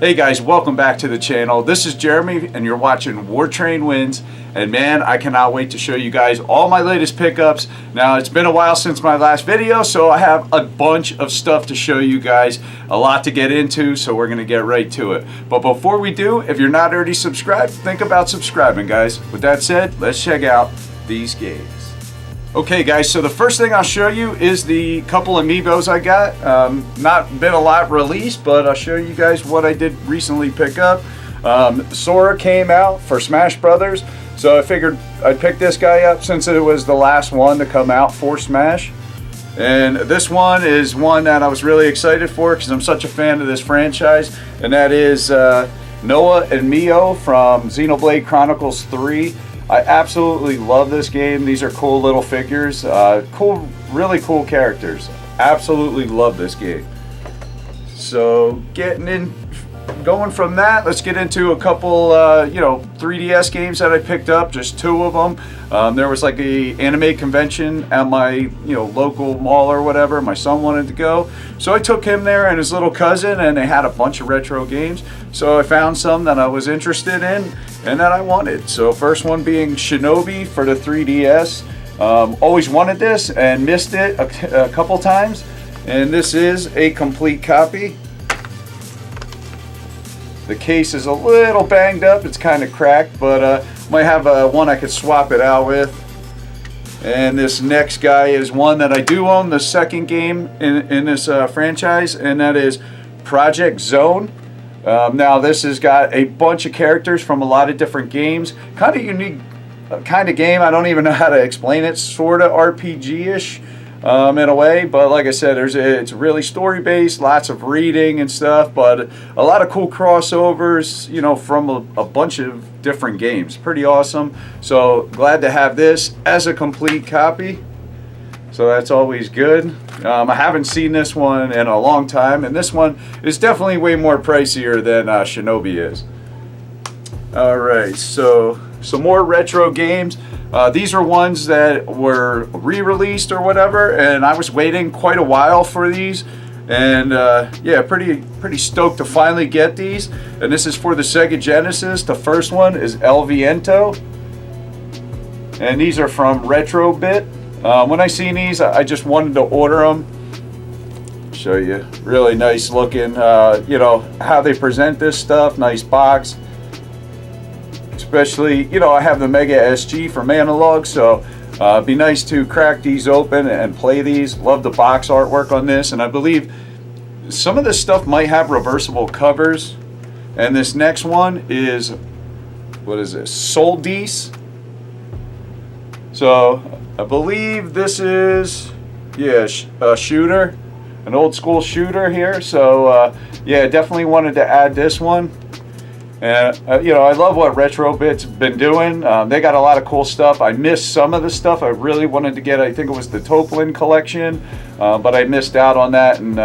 Hey guys, welcome back to the channel. This is Jeremy and you're watching War Train Wins. And man, I cannot wait to show you guys all my latest pickups. Now, it's been a while since my last video, so I have a bunch of stuff to show you guys. A lot to get into, so we're gonna get right to it. But before we do, if you're not already subscribed, think about subscribing, guys. With that said, let's check out these games. Okay guys, so the first thing I'll show you is the couple Amiibos I got. Not been a lot released, but I'll show you guys what I did recently pick up. Sora came out for Smash Brothers, so I figured I'd pick this guy up since it was the last one to come out for Smash. And this one is one that I was really excited for because I'm such a fan of this franchise, and that is Noah and Mio from Xenoblade Chronicles 3. I absolutely love this game. These are cool little figures, really cool characters. Absolutely love this game. So going from that, let's get into a couple 3DS games that I picked up, just two of them. There was like a anime convention at my local mall or whatever. My son wanted to go, so I took him there and his little cousin, and they had a bunch of retro games. So I found some that I was interested in and that I wanted. So first one being Shinobi for the 3DS. Always wanted this and missed it a couple times, and this is a complete copy. The case is a little banged up, it's kind of cracked, but might have one I could swap it out with. And this next guy is one that I do own, the second game in this franchise, and that is Project Zone. Now this has got a bunch of characters from a lot of different games. Kind of unique kind of game. I don't even know how to explain it. Sort of RPG-ish. In a way, but like I said, it's really story based, lots of reading and stuff, but a lot of cool crossovers, from a bunch of different games. Pretty awesome. So glad to have this as a complete copy. So that's always good. I haven't seen this one in a long time, and this one is definitely way more pricier than Shinobi is. All right, so some more retro games. These are ones that were re-released or whatever, and I was waiting quite a while for these, and yeah, pretty stoked to finally get these. And this is for the Sega Genesis. The first one is El Viento, and these are from Retrobit. When I seen these, I just wanted to order them. Show you, really nice looking. How they present this stuff, nice box. Especially, I have the Mega SG from Analog, so it'd be nice to crack these open and play these. Love the box artwork on this, and I believe some of this stuff might have reversible covers. And this next one is, what is this? Soldice. So I believe this is, a shooter, an old school shooter here. So yeah, definitely wanted to add this one. And I love what Retrobit's been doing. They got a lot of cool stuff. I missed some of the stuff I really wanted to get. I think it was the Toplin collection, but I missed out on that, and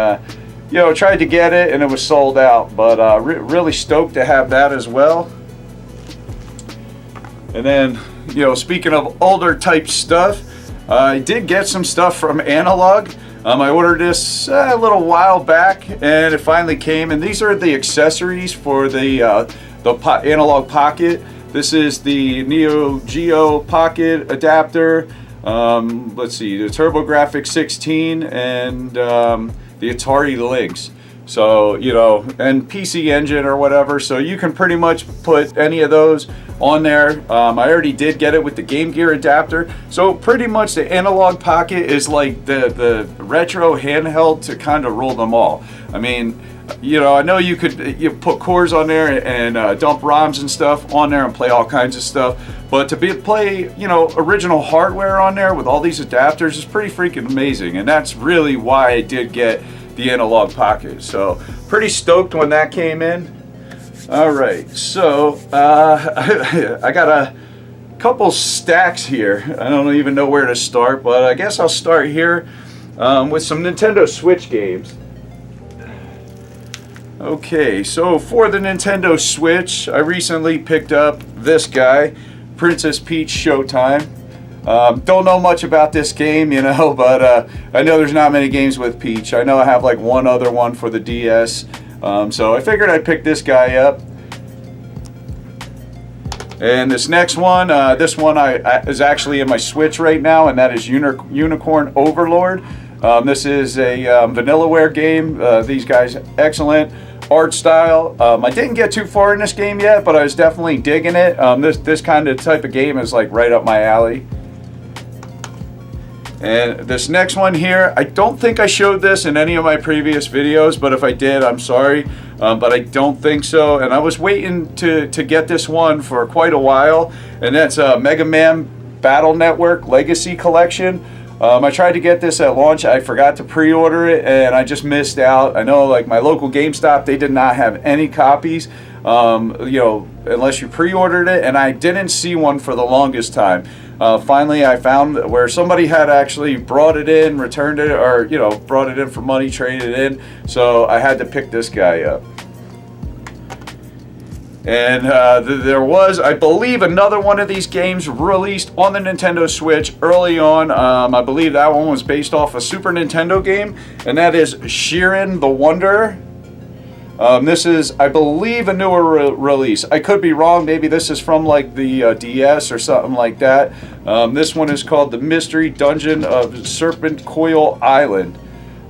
tried to get it and it was sold out. But really stoked to have that as well. And then speaking of older type stuff, I did get some stuff from Analog. I ordered this a little while back, and it finally came. And these are the accessories for the Analog Pocket. This is the Neo Geo Pocket adapter. Let's see, the TurboGrafx 16 and the Atari Lynx. So, and PC Engine or whatever. So you can pretty much put any of those on there. I already did get it with the Game Gear adapter. So pretty much the Analog Pocket is like the retro handheld to kind of rule them all. I mean, I know you could put cores on there and dump ROMs and stuff on there and play all kinds of stuff. But to play original hardware on there with all these adapters is pretty freaking amazing. And that's really why I did get the Analog Pocket. So pretty stoked when that came in. All right, so I got a couple stacks here. I don't even know where to start, but I guess I'll start here with some Nintendo Switch games. Okay, so for the Nintendo Switch, I recently picked up this guy, Princess Peach Showtime. Don't know much about this game, but I know there's not many games with Peach. I know I have like one other one for the DS. So I figured I'd pick this guy up. And this next one, is actually in my Switch right now, and that is Unicorn Overlord. This is a Vanillaware game. These guys, excellent art style. I didn't get too far in this game yet, but I was definitely digging it. This kind of type of game is like right up my alley. And this next one here, I don't think I showed this in any of my previous videos, but if I did, I'm sorry, but I don't think so. And I was waiting to get this one for quite a while, and that's Mega Man Battle Network Legacy Collection. I tried to get this at launch. I forgot to pre-order it, and I just missed out. I know, like, my local GameStop, they did not have any copies, you know, unless you pre-ordered it, and I didn't see one for the longest time. Finally, I found where somebody had actually brought it in, returned it, or, you know, brought it in for money, traded it in. So I had to pick this guy up. And there was, I believe, another one of these games released on the Nintendo Switch early on. I believe that one was based off a Super Nintendo game, and that is Sheeran The Wonder. This is, I believe, a newer release. I could be wrong. Maybe this is from like the DS or something like that. This one is called The Mystery Dungeon of Serpent Coil Island.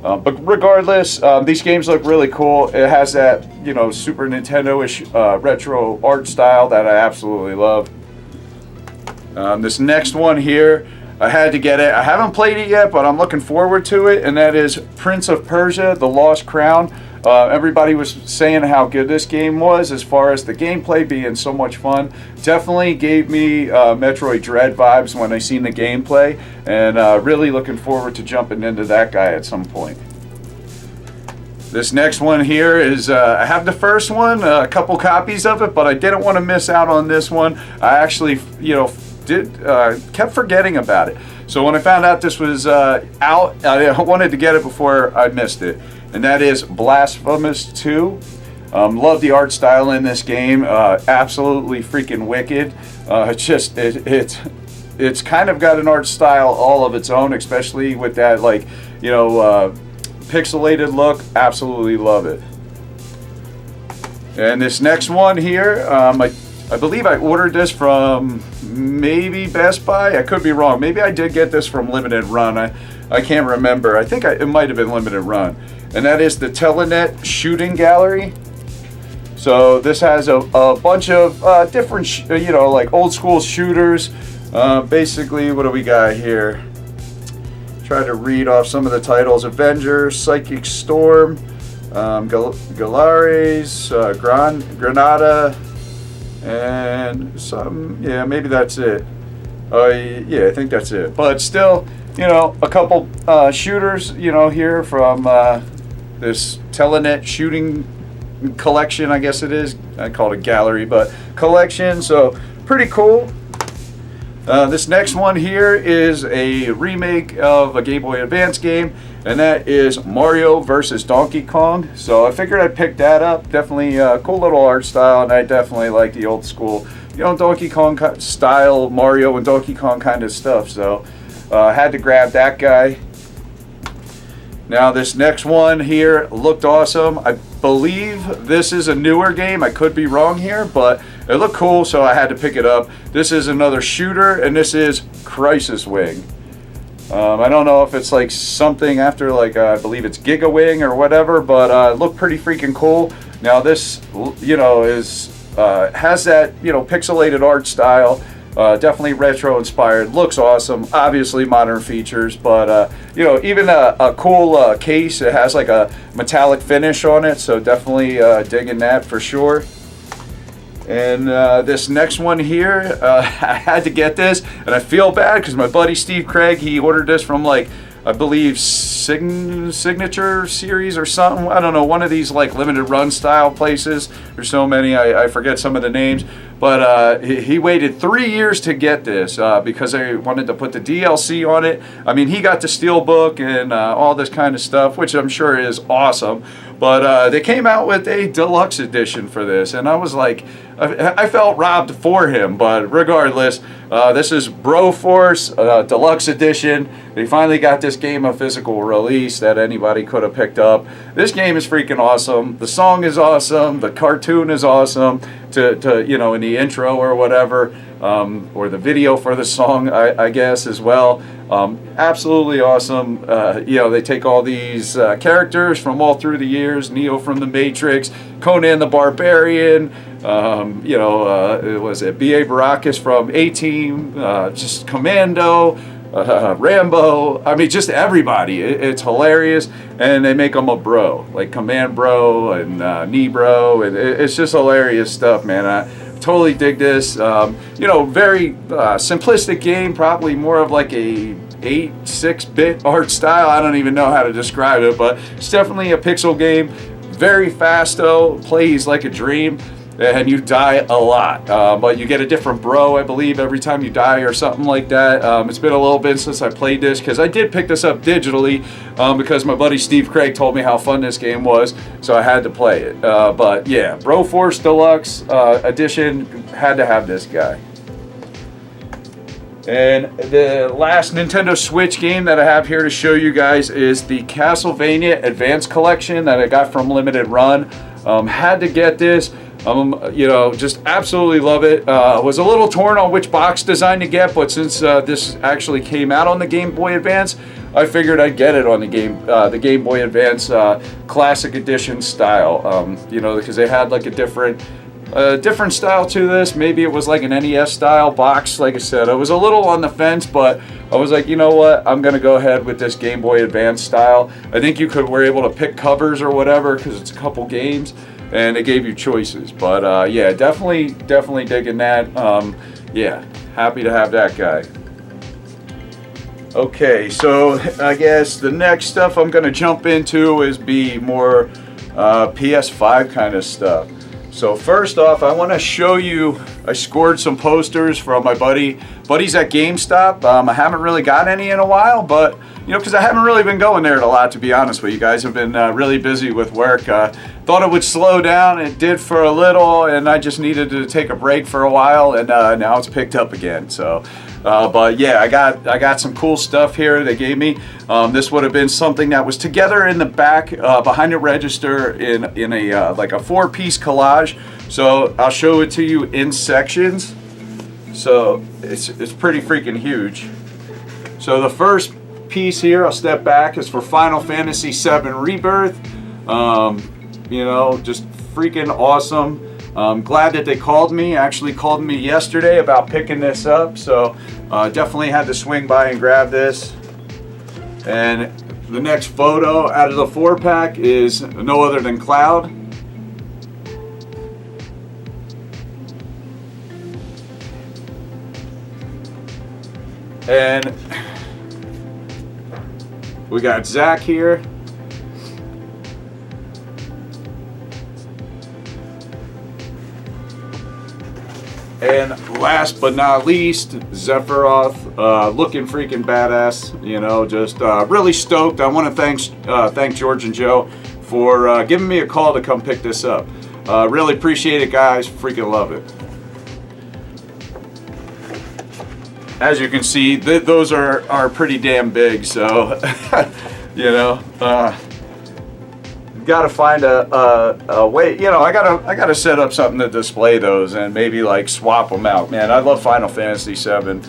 But regardless, these games look really cool. It has that, you know, Super Nintendo-ish retro art style that I absolutely love. This next one here, I had to get it. I haven't played it yet, but I'm looking forward to it, and that is Prince of Persia: The Lost Crown. Everybody was saying how good this game was as far as the gameplay being so much fun. Definitely gave me Metroid Dread vibes when I seen the gameplay, and really looking forward to jumping into that guy at some point. This next one here is, I have the first one, a couple copies of it, but I didn't want to miss out on this one. I actually, you know, kept forgetting about it. So when I found out this was out, I wanted to get it before I missed it. And that is Blasphemous II. Love the art style in this game. Absolutely freaking wicked. It's kind of got an art style all of its own, especially with that, like, you know, pixelated look. Absolutely love it. And this next one here, I believe I ordered this from maybe Best Buy. I could be wrong. Maybe I did get this from Limited Run. I can't remember. I think it might have been Limited Run. And that is the Telet Shooting Gallery. So this has a bunch of different, you know, like old school shooters. Basically, what do we got here? Try to read off some of the titles. Avenger, Psychic Storm, Galares, Granada, and some, yeah, maybe that's it. Yeah, I think that's it. But still, you know, a couple shooters, you know, here from this Telenet shooting collection, I guess it is. I call it a gallery, but collection, so pretty cool. This next one here is a remake of a Game Boy Advance game, and that is Mario vs. Donkey Kong. So I figured I'd pick that up. Definitely a cool little art style, and I definitely like the old school, you know, Donkey Kong style, Mario and Donkey Kong kind of stuff. So I had to grab that guy. Now this next one here looked awesome. I believe this is a newer game. I could be wrong here, but it looked cool, so I had to pick it up. This is another shooter, and this is Crisis Wing. I don't know if it's like something after, like, I believe it's Giga Wing or whatever, but it looked pretty freaking cool. Now this, you know, is has that, you know, pixelated art style. Definitely retro inspired, looks awesome, obviously modern features, but you know, even a cool case. It has like a metallic finish on it, so definitely digging that for sure. And this next one here, I had to get this, and I feel bad because my buddy Steve Craig, he ordered this from, like, I believe Signature Series or something. I don't know, one of these like limited run style places. There's so many, I forget some of the names. But he waited 3 years to get this because they wanted to put the DLC on it. I mean, he got the Steelbook and all this kind of stuff, which I'm sure is awesome. But they came out with a deluxe edition for this, and I was like, I felt robbed for him. But regardless, this is Broforce Deluxe Edition. They finally got this game a physical release that anybody could have picked up. This game is freaking awesome. The song is awesome. The cartoon is awesome. To you know, in the intro or whatever, or the video for the song, I guess as well. Absolutely awesome. You know, they take all these characters from all through the years. Neo from the Matrix, Conan the Barbarian. You know, was it B.A. Baracus from A-Team, just Commando, Rambo. I mean, just everybody. It's hilarious, and they make them a bro, like Command Bro and Knee Bro, and it's just hilarious stuff, man. I totally dig this. You know, very simplistic game, probably more of like a 6-bit art style. I don't even know how to describe it, but it's definitely a pixel game. Very fast though, plays like a dream. And you die a lot, but you get a different bro, I believe, every time you die or something like that. It's been a little bit since I played this, because I did pick this up digitally because my buddy Steve Craig told me how fun this game was, so I had to play it. But yeah, Broforce Deluxe Edition, had to have this guy. And the last Nintendo Switch game that I have here to show you guys is the Castlevania Advanced Collection that I got from Limited Run. Had to get this. You know, just absolutely love it. Was a little torn on which box design to get, but since this actually came out on the Game Boy Advance, I figured I'd get it on the Game Boy Advance Classic Edition style. You know, because they had like a different style to this. Maybe it was like an NES style box. Like I said, I was a little on the fence, but I was like, you know what, I'm gonna go ahead with this Game Boy Advance style. I think you were able to pick covers or whatever, because it's a couple games and it gave you choices. But yeah, definitely digging that. Yeah, happy to have that guy. Okay, so I guess the next stuff I'm gonna jump into is be more PS5 kind of stuff. So first off, I want to show you, I scored some posters from my buddies at GameStop. I haven't really got any in a while, but you know, because I haven't really been going there a lot, to be honest with you guys. I've been really busy with work. Thought it would slow down. It did for a little, and I just needed to take a break for a while, and now it's picked up again. So, but yeah, I got some cool stuff here they gave me. This would have been something that was together in the back behind the register in a like a 4-piece collage. So I'll show it to you in sections. So it's pretty freaking huge. So the first piece here, I'll step back, is for Final Fantasy VII Rebirth. You know, just freaking awesome. Glad that they called me. Actually called me yesterday about picking this up, so definitely had to swing by and grab this. And the next photo out of the 4-pack is no other than Cloud. And we got Zach here. And last but not least, Zephyroth, looking freaking badass. You know, just really stoked. I want to thank George and Joe for giving me a call to come pick this up. Really appreciate it, guys. Freaking love it. As you can see, those are pretty damn big. So, you know, got to find a way. You know, I gotta set up something to display those and maybe like swap them out. Man, I love Final Fantasy VII.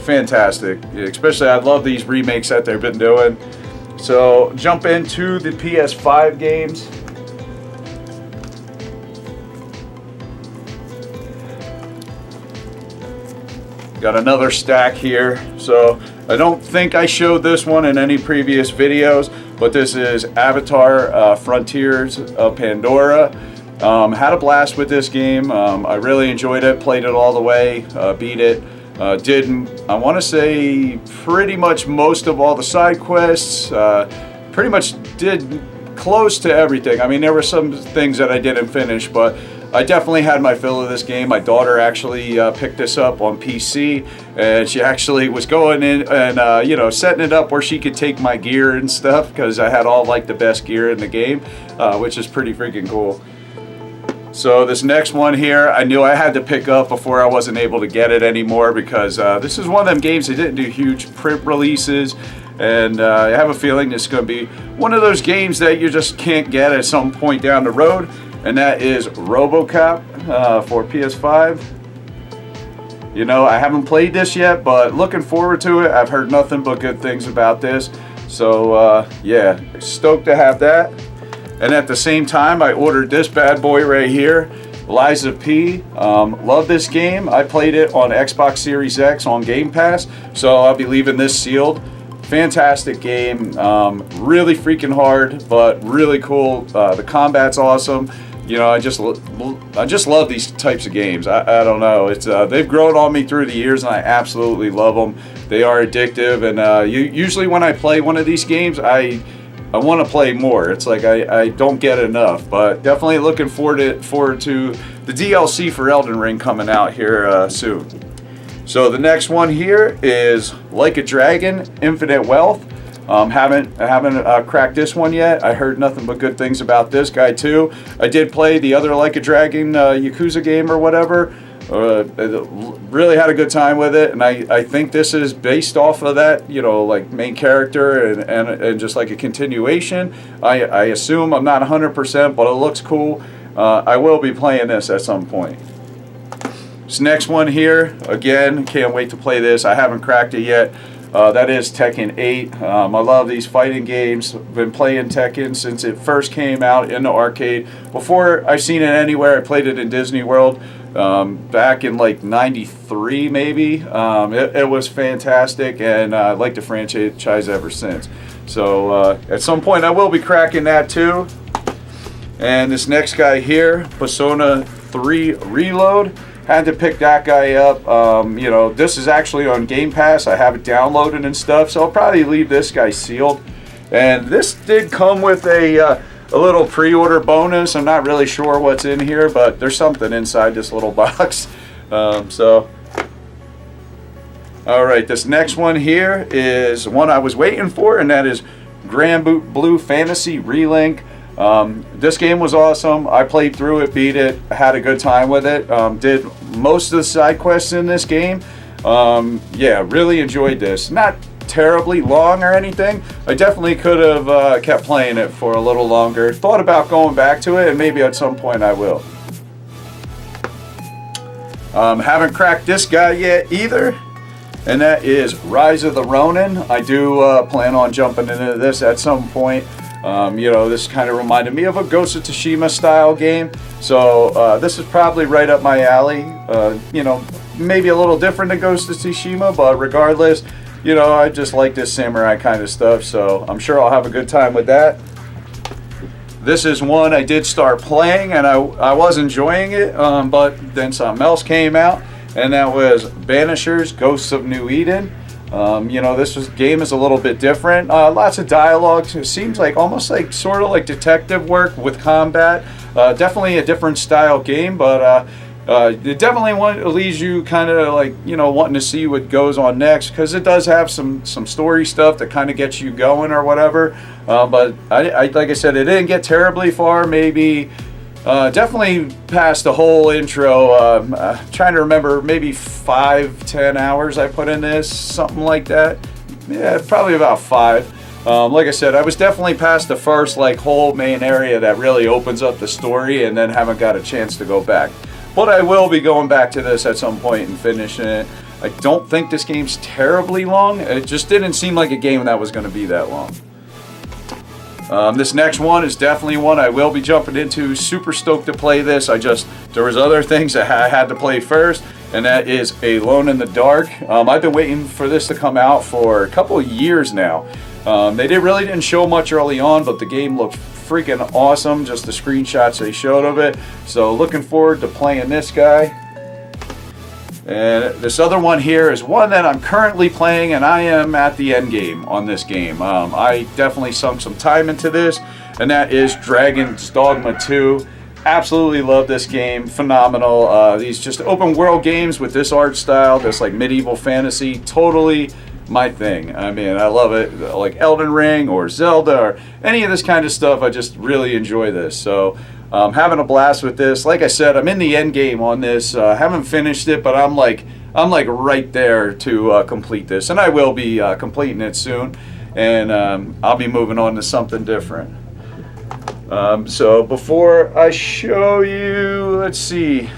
Fantastic. Especially, I love these remakes that they've been doing. So jump into the PS5 games. Got another stack here. So I don't think I showed this one in any previous videos, but this is Avatar Frontiers of Pandora. Had a blast with this game. I really enjoyed it, played it all the way, beat it. Did, I want to say, pretty much most of all the side quests. Pretty much did close to everything. I mean, there were some things that I didn't finish, but I definitely had my fill of this game. My daughter actually picked this up on PC, and she actually was going in and you know, setting it up where she could take my gear and stuff, because I had all like the best gear in the game, which is pretty freaking cool. So this next one here, I knew I had to pick up before I wasn't able to get it anymore, because this is one of them games that didn't do huge print releases, and I have a feeling this is going to be one of those games that you just can't get at some point down the road, and that is RoboCop for PS5. You know, I haven't played this yet, but looking forward to it. I've heard nothing but good things about this, so yeah, stoked to have that. And at the same time, I ordered this bad boy right here, Liza P. Love this game. I played it on Xbox Series X on Game Pass, so I'll be leaving this sealed. Fantastic game, really freaking hard, but really cool. The combat's awesome. You know, I just love these types of games. I don't know. It's they've grown on me through the years, and I absolutely love them. They are addictive, and usually when I play one of these games, I want to play more. It's like I don't get enough, but definitely looking forward to the DLC for Elden Ring coming out here soon. So the next one here is Like a Dragon, Infinite Wealth. Haven't cracked this one yet. I heard nothing but good things about this guy too. I did play the other Like a Dragon Yakuza game or whatever. Really had a good time with it, and I think this is based off of that, you know, like main character and just like a continuation. I assume. I'm not 100%, but it looks cool. I will be playing this at some point. This next one here, again, can't wait to play this. I haven't cracked it yet. That is Tekken 8. I love these fighting games. Been playing Tekken since it first came out in the arcade. Before I've seen it anywhere, I played it in Disney World back in like '93 maybe. It was fantastic, and I like the franchise ever since. So at some point I will be cracking that too. And this next guy here, Persona 3 Reload. Had to pick that guy up. You know, this is actually on Game Pass. I have it downloaded and stuff, so I'll probably leave this guy sealed. And this did come with a little pre-order bonus. I'm not really sure what's in here, but there's something inside this little box. So, all right, this next one here is one I was waiting for, and that is Grand Blue Fantasy Relink. This game was awesome. I played through it, beat it, had a good time with it. Did most of the side quests in this game. Yeah, really enjoyed this. Not terribly long or anything. I definitely could have kept playing it for a little longer. Thought about going back to it, and maybe at some point I will. Haven't cracked this guy yet either, and that is Rise of the Ronin. I do plan on jumping into this at some point. You know, this kind of reminded me of a Ghost of Tsushima style game, so this is probably right up my alley. You know, maybe a little different than Ghost of Tsushima, but regardless, you know, I just like this samurai kind of stuff, so I'm sure I'll have a good time with that. This is one I did start playing, and I was enjoying it, but then something else came out, and that was Banishers Ghosts of New Eden. You know, game is a little bit different. Lots of dialogue. It seems like almost like sort of like detective work with combat. Definitely a different style game, but it definitely leaves you kind of like, you know, wanting to see what goes on next, because it does have some story stuff that kind of gets you going or whatever. But like I said, it didn't get terribly far. Maybe. Definitely past the whole intro. Trying to remember, maybe 5-10 hours I put in this, something like that. Yeah, probably about 5. Like I said, I was definitely past the first like whole main area that really opens up the story, and then haven't got a chance to go back. But I will be going back to this at some point and finishing it. I don't think this game's terribly long. It just didn't seem like a game that was going to be that long. This next one is definitely one I will be jumping into. Super stoked to play this. There was other things that I had to play first, and that is Alone in the Dark. I've been waiting for this to come out for a couple of years now. They really didn't show much early on, but the game looked freaking awesome, just the screenshots they showed of it. So looking forward to playing this guy. And this other one here is one that I'm currently playing, and I am at the end game on this game. I definitely sunk some time into this, and that is Dragon's Dogma 2. absolutely love this game. Phenomenal. These just open world games with this art style, this like medieval fantasy, totally my thing. I mean, I love it. Like Elden Ring or Zelda or any of this kind of stuff, I just really enjoy this. So having a blast with this. Like I said, I'm in the end game on this. Haven't finished it, but I'm like right there to complete this, and I will be completing it soon, and I'll be moving on to something different. So before I show you, let's see,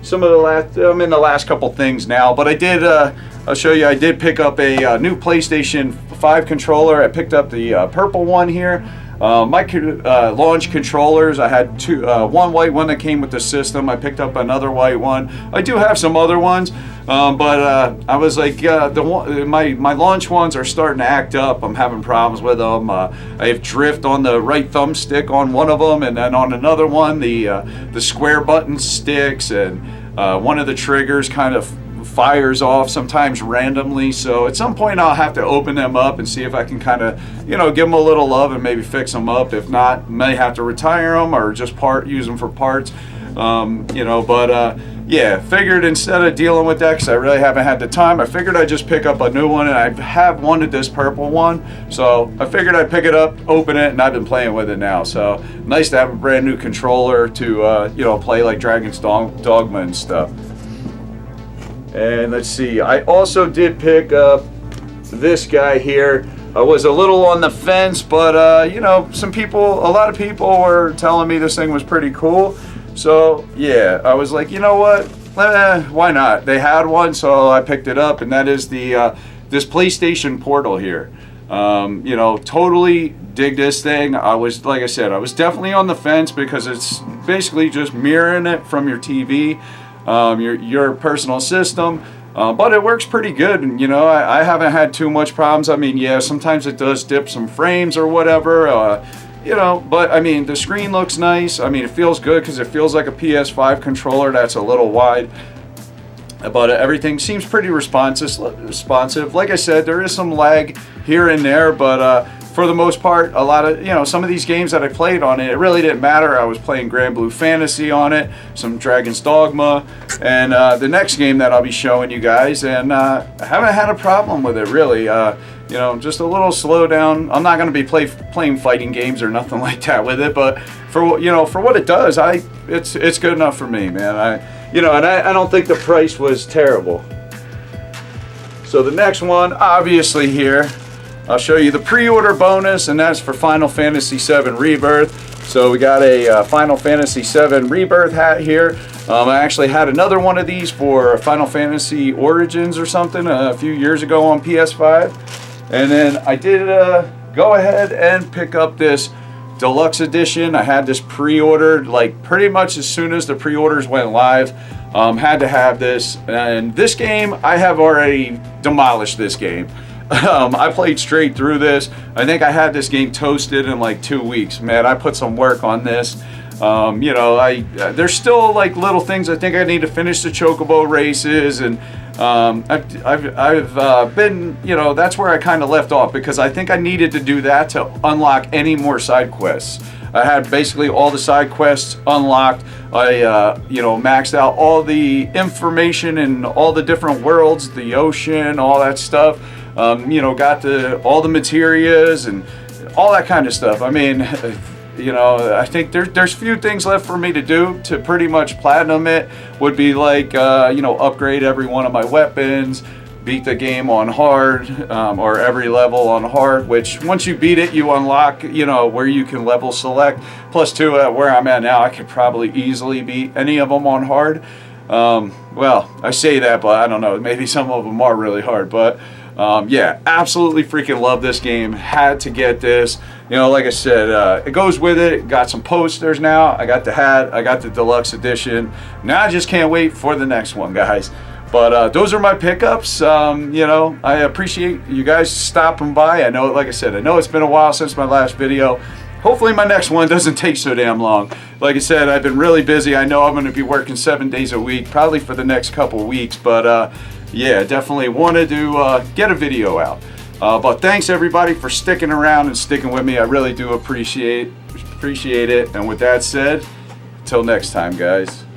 some of the last, I'm in the last couple things now, but I did, I'll show you, I did pick up a new PlayStation 5 controller. I picked up the purple one here. My launch controllers, I had two, one white one that came with the system. I picked up another white one. I do have some other ones, but I was like, my launch ones are starting to act up. I'm having problems with them. I have drift on the right thumbstick on one of them, and then on another one, the square button sticks, and one of the triggers kind of fires off sometimes randomly. So at some point I'll have to open them up and see if I can kind of, give them a little love and maybe fix them up. If not, may have to retire them or just use them for parts. Yeah, figured instead of dealing with that, because I really haven't had the time, I figured I'd just pick up a new one, and I have wanted this purple one, so I figured I'd pick it up, open it, and I've been playing with it now. So nice to have a brand new controller to play like Dragon's Dogma and stuff. And let's see, I also did pick up this guy here. I was a little on the fence, but a lot of people were telling me this thing was pretty cool. So yeah, I was like, you know what, why not? They had one, so I picked it up, and that is the this PlayStation Portal here. Totally dig this thing. Like I said, I was definitely on the fence because it's basically just mirroring it from your TV. Your personal system, but it works pretty good, and I haven't had too much problems. I mean, yeah, sometimes it does dip some frames or whatever, but I mean, the screen looks nice. I mean, it feels good because it feels like a PS5 controller that's a little wide, but everything seems pretty responsive. Like I said, there is some lag here and there, but for the most part, a lot of, some of these games that I played on it, it really didn't matter. I was playing Grand Blue Fantasy on it, some Dragon's Dogma, and the next game that I'll be showing you guys, and I haven't had a problem with it, really. Just a little slowdown. I'm not going to be playing fighting games or nothing like that with it, but for what it does, it's good enough for me, man. I don't think the price was terrible. So the next one, obviously here, I'll show you the pre-order bonus, and that's for Final Fantasy VII Rebirth. So we got a Final Fantasy VII Rebirth hat here. I actually had another one of these for Final Fantasy Origins or something a few years ago on PS5. And then I did go ahead and pick up this deluxe edition. I had this pre-ordered like pretty much as soon as the pre-orders went live. Had to have this. And this game, I have already demolished this game. I played straight through this. I think I had this game toasted in like 2 weeks. Man, I put some work on this. There's still like little things. I think I need to finish the Chocobo races, and I've been, that's where I kind of left off, because I think I needed to do that to unlock any more side quests. I had basically all the side quests unlocked. I, maxed out all the information in all the different worlds, the ocean, all that stuff. Got all the materials and all that kind of stuff. I mean, I think there's few things left for me to do to pretty much platinum it. Would be like, upgrade every one of my weapons, beat the game on hard, or every level on hard, which once you beat it, you unlock, where you can level select. Plus two, where I'm at now, I could probably easily beat any of them on hard. Well, I say that, but I don't know, maybe some of them are really hard, but yeah, absolutely freaking love this game. Had to get this. Like I said, it goes with it. Got some posters now. I got the hat. I got the deluxe edition. Now I just can't wait for the next one, guys. But those are my pickups. I appreciate you guys stopping by. I know, like I said, I know it's been a while since my last video. Hopefully my next one doesn't take so damn long. Like I said, I've been really busy. I know I'm going to be working 7 days a week, probably for the next couple weeks. But yeah, definitely wanted to get a video out. But thanks everybody for sticking around and sticking with me. I really do appreciate it. And with that said, Till next time, guys.